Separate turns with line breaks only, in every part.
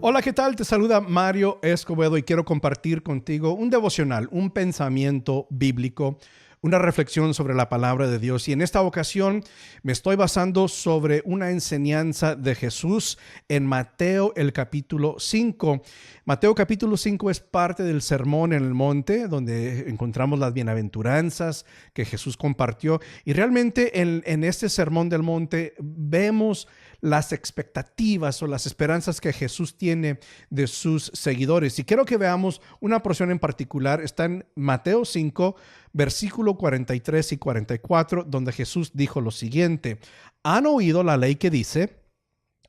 Hola, ¿qué tal? Te saluda Mario Escobedo y quiero compartir contigo un devocional, un pensamiento bíblico, una reflexión sobre la palabra de Dios. Y en esta ocasión me estoy basando sobre una enseñanza de Jesús en Mateo, el capítulo 5. Mateo capítulo 5 es parte del Sermón en el Monte, donde encontramos las bienaventuranzas que Jesús compartió. Y realmente en este Sermón del Monte vemos las expectativas o las esperanzas que Jesús tiene de sus seguidores. Y quiero que veamos una porción en particular. Está en Mateo 5, versículo 43 y 44, donde Jesús dijo lo siguiente: ¿Han oído la ley que dice,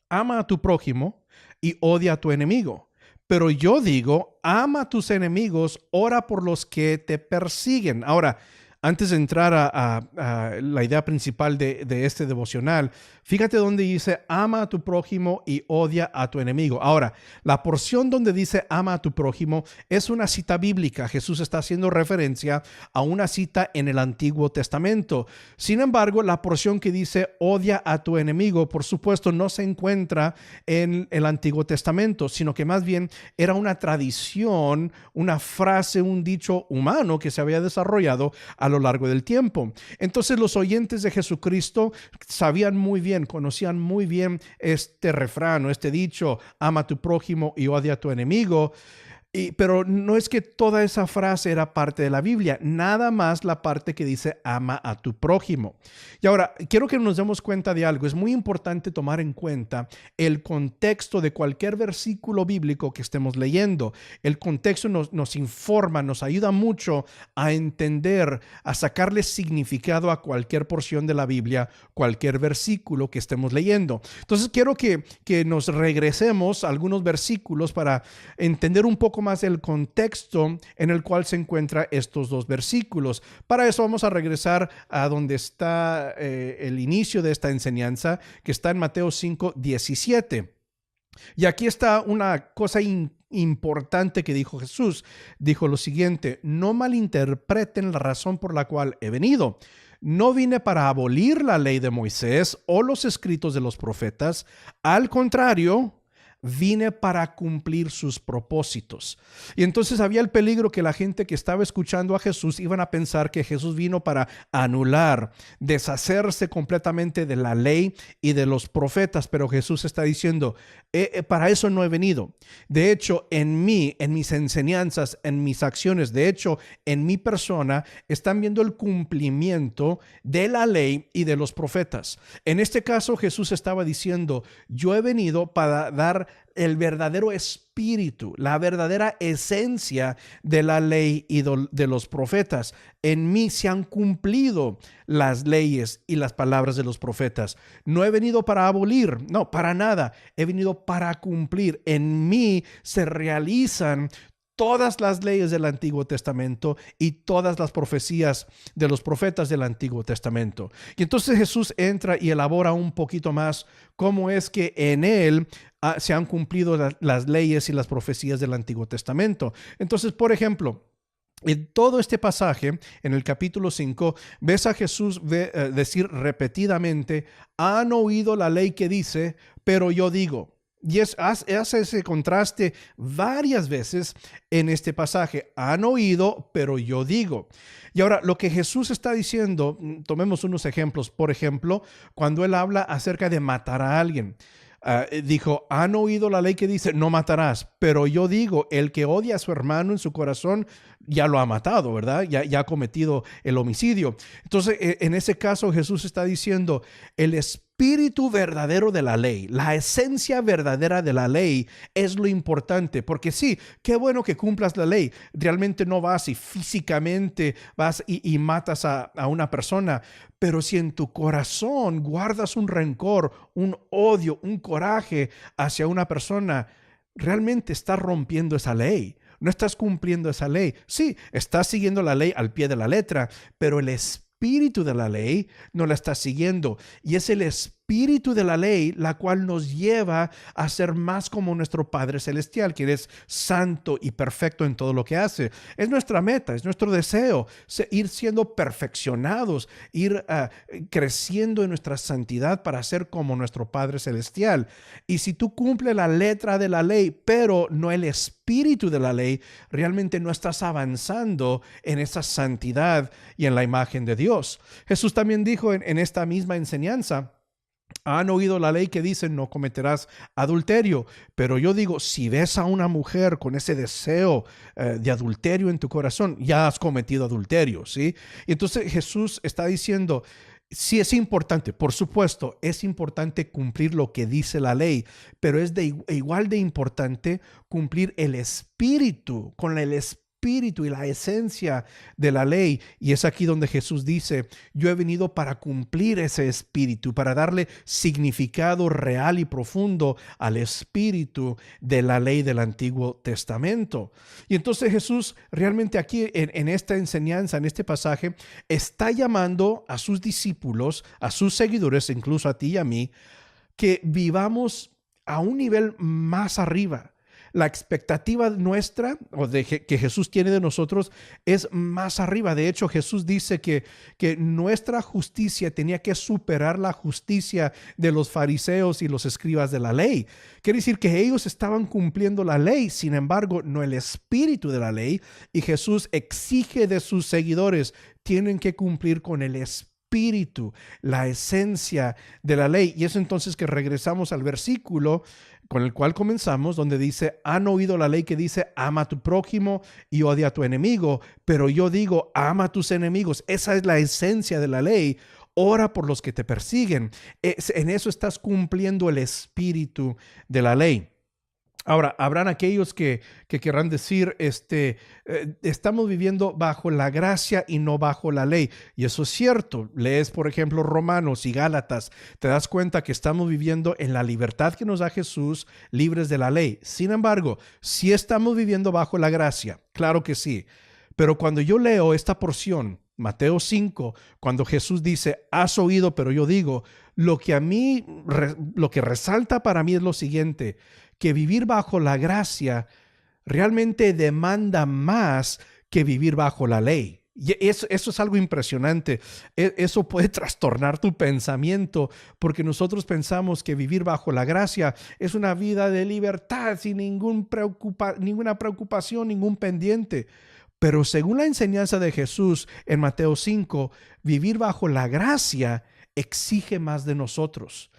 ama a tu prójimo y odia a tu enemigo? Pero yo digo, ama a tus enemigos, ora por los que te persiguen. Ahora, antes de entrar a la idea principal de este devocional, fíjate donde dice, ama a tu prójimo y odia a tu enemigo. Ahora, la porción donde dice, ama a tu prójimo, es una cita bíblica. Jesús está haciendo referencia a una cita en el Antiguo Testamento. Sin embargo, la porción que dice, odia a tu enemigo, por supuesto, no se encuentra en el Antiguo Testamento, sino que más bien era una tradición, una frase, un dicho humano que se había desarrollado a lo largo del tiempo. Entonces los oyentes de Jesucristo sabían muy bien, conocían muy bien este refrán o este dicho, ama a tu prójimo y odia a tu enemigo. Pero no es que toda esa frase era parte de la Biblia, nada más la parte que dice ama a tu prójimo. Y ahora, quiero que nos demos cuenta de algo. Es muy importante tomar en cuenta el contexto de cualquier versículo bíblico que estemos leyendo. El contexto nos informa, nos ayuda mucho a entender, a sacarle significado a cualquier porción de la Biblia, cualquier versículo que estemos leyendo. Entonces, quiero que nos regresemos a algunos versículos para entender un poco más el contexto en el cual se encuentran estos dos versículos. Para eso vamos a regresar a donde está el inicio de esta enseñanza, que está en Mateo 5, 17. Y aquí está una cosa importante que dijo Jesús. Dijo lo siguiente: no malinterpreten la razón por la cual he venido. No vine para abolir la ley de Moisés o los escritos de los profetas. Al contrario, vine para cumplir sus propósitos. Y entonces había el peligro que la gente que estaba escuchando a Jesús iban a pensar que Jesús vino para anular, deshacerse completamente de la ley y de los profetas. Pero Jesús está diciendo, para eso no he venido. De hecho, en mí, en mis enseñanzas, en mis acciones, de hecho, en mi persona, están viendo el cumplimiento de la ley y de los profetas. En este caso, Jesús estaba diciendo, yo he venido para dar el verdadero espíritu, la verdadera esencia de la ley y de los profetas. En mí se han cumplido las leyes y las palabras de los profetas. No he venido para abolir, no, para nada. He venido para cumplir. En mí se realizan todas las leyes del Antiguo Testamento y todas las profecías de los profetas del Antiguo Testamento. Y entonces Jesús entra y elabora un poquito más cómo es que en él se han cumplido las leyes y las profecías del Antiguo Testamento. Entonces, por ejemplo, en todo este pasaje, en el capítulo 5, ves a Jesús decir repetidamente, han oído la ley que dice, pero yo digo. Y hace ese contraste varias veces en este pasaje. Han oído, pero yo digo. Y ahora, lo que Jesús está diciendo, tomemos unos ejemplos. Por ejemplo, cuando él habla acerca de matar a alguien. Dijo, han oído la ley que dice, no matarás. Pero yo digo, el que odia a su hermano en su corazón, ya lo ha matado, ¿verdad? Ya ha cometido el homicidio. Entonces, en ese caso, Jesús está diciendo, el espíritu verdadero de la ley, la esencia verdadera de la ley es lo importante, porque sí, qué bueno que cumplas la ley. Realmente no vas y físicamente vas y matas a una persona, pero si en tu corazón guardas un rencor, un odio, un coraje hacia una persona, realmente estás rompiendo esa ley. No estás cumpliendo esa ley. Sí, estás siguiendo la ley al pie de la letra, pero el espíritu de la ley no la estás siguiendo. Y es el espíritu espíritu de la ley, la cual nos lleva a ser más como nuestro Padre Celestial, que es santo y perfecto en todo lo que hace. Es nuestra meta, es nuestro deseo, ir siendo perfeccionados, ir creciendo en nuestra santidad para ser como nuestro Padre Celestial. Y si tú cumples la letra de la ley, pero no el espíritu de la ley, realmente no estás avanzando en esa santidad y en la imagen de Dios. Jesús también dijo en esta misma enseñanza: han oído la ley que dice no cometerás adulterio, pero yo digo, si ves a una mujer con ese deseo de adulterio en tu corazón, ya has cometido adulterio, ¿sí? Y entonces Jesús está diciendo, sí es importante, por supuesto, es importante cumplir lo que dice la ley, pero es igual de importante cumplir el espíritu, con el espíritu y la esencia de la ley. Y es aquí donde Jesús dice, yo he venido para cumplir ese espíritu, para darle significado real y profundo al espíritu de la ley del Antiguo Testamento. Y entonces Jesús realmente aquí en esta enseñanza, en este pasaje, está llamando a sus discípulos, a sus seguidores, incluso a ti y a mí, que vivamos a un nivel más arriba. La expectativa nuestra o que Jesús tiene de nosotros es más arriba. De hecho, Jesús dice que nuestra justicia tenía que superar la justicia de los fariseos y los escribas de la ley. Quiere decir que ellos estaban cumpliendo la ley, sin embargo, no el espíritu de la ley. Y Jesús exige de sus seguidores, tienen que cumplir con el espíritu, la esencia de la ley. Y es entonces que regresamos al versículo con el cual comenzamos, donde dice, han oído la ley que dice, ama a tu prójimo y odia a tu enemigo, pero yo digo, ama a tus enemigos. Esa es la esencia de la ley. Ora por los que te persiguen. En eso estás cumpliendo el espíritu de la ley. Ahora, habrán aquellos que querrán decir, estamos viviendo bajo la gracia y no bajo la ley. Y eso es cierto. Lees, por ejemplo, Romanos y Gálatas. Te das cuenta que estamos viviendo en la libertad que nos da Jesús, libres de la ley. Sin embargo, sí estamos viviendo bajo la gracia. Claro que sí. Pero cuando yo leo esta porción, Mateo 5, cuando Jesús dice, has oído, pero yo digo, lo que resalta para mí es lo siguiente, que vivir bajo la gracia realmente demanda más que vivir bajo la ley. Y eso es algo impresionante. Eso puede trastornar tu pensamiento, porque nosotros pensamos que vivir bajo la gracia es una vida de libertad sin ninguna preocupación, ningún pendiente. Pero según la enseñanza de Jesús en Mateo 5, vivir bajo la gracia exige más de nosotros.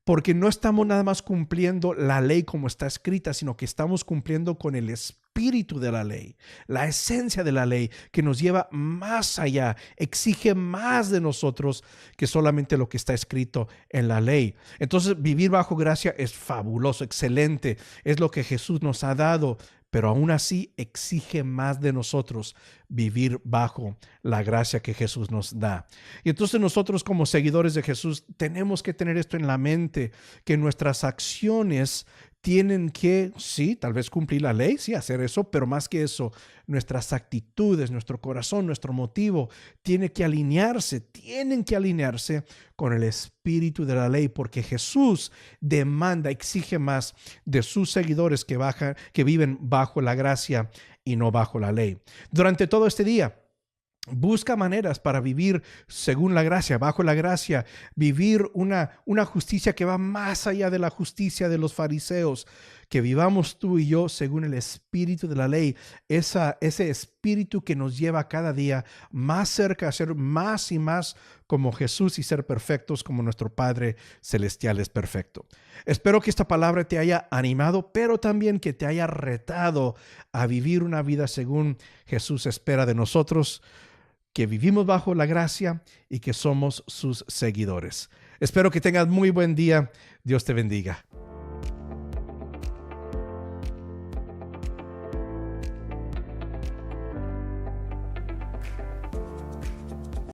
Porque no estamos nada más cumpliendo la ley como está escrita, sino que estamos cumpliendo con el espíritu de la ley, la esencia de la ley que nos lleva más allá, exige más de nosotros que solamente lo que está escrito en la ley. Entonces, vivir bajo gracia es fabuloso, excelente, es lo que Jesús nos ha dado, pero aún así exige más de nosotros vivir bajo la gracia que Jesús nos da. Y entonces nosotros como seguidores de Jesús tenemos que tener esto en la mente, que nuestras acciones tienen que, sí, tal vez cumplir la ley, sí, hacer eso, pero más que eso, nuestras actitudes, nuestro corazón, nuestro motivo, tienen que alinearse con el espíritu de la ley, porque Jesús demanda, exige más de sus seguidores que viven bajo la gracia y no bajo la ley. Durante todo este día, busca maneras para vivir según la gracia, bajo la gracia, vivir una justicia que va más allá de la justicia de los fariseos, que vivamos tú y yo según el espíritu de la ley, ese espíritu que nos lleva cada día más cerca a ser más y más como Jesús y ser perfectos como nuestro Padre Celestial es perfecto. Espero que esta palabra te haya animado, pero también que te haya retado a vivir una vida según Jesús espera de nosotros, que vivimos bajo la gracia y que somos sus seguidores. Espero que tengas muy buen día. Dios te bendiga.